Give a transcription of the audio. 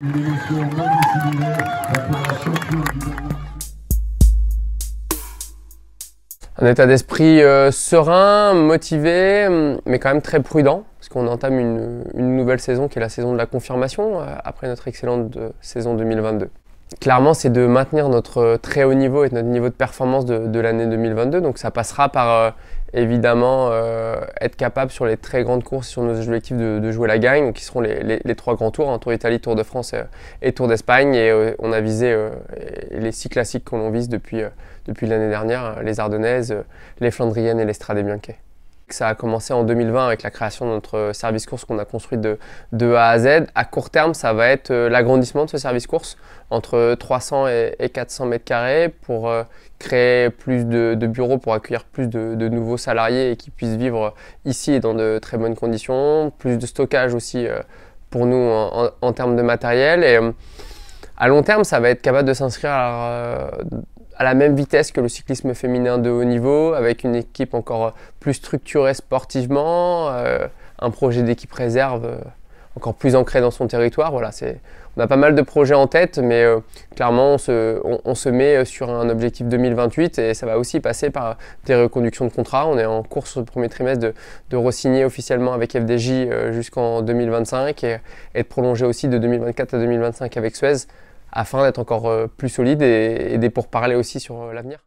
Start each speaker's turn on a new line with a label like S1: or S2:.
S1: Une émotion non dissimulée pour la championne du monde.
S2: Un état d'esprit serein, motivé, mais quand même très prudent, parce qu'on entame une nouvelle saison qui est la saison de la confirmation, après notre excellente saison 2022. Clairement, c'est de maintenir notre très haut niveau et notre niveau de performance de l'année 2022, donc ça passera par évidemment être capable sur les très grandes courses, sur nos objectifs de jouer la gagne, qui seront les trois grands tours, hein, Tour d'Italie, Tour de France et Tour d'Espagne, et on a visé les 6 classiques qu'on vise depuis l'année dernière, les Ardennaises, les Flandriennes et les Strade Bianche. Ça a commencé en 2020 avec la création de notre service course qu'on a construit de A à Z. À court terme, ça va être l'agrandissement de ce service course entre 300 et 400 mètres carrés pour créer plus de bureaux, pour accueillir plus de nouveaux salariés et qui puissent vivre ici et dans de très bonnes conditions. Plus de stockage aussi pour nous en termes de matériel. Et à long terme, ça va être capable de s'inscrire à la même vitesse que le cyclisme féminin de haut niveau, avec une équipe encore plus structurée sportivement, un projet d'équipe réserve encore plus ancré dans son territoire. Voilà, on a pas mal de projets en tête, mais clairement on se met sur un objectif 2028 et ça va aussi passer par des reconductions de contrats. On est en course au premier trimestre de re-signer officiellement avec FDJ jusqu'en 2025 et de prolonger aussi de 2024 à 2025 avec Suez, afin d'être encore plus solide et des pourparlers aussi sur l'avenir.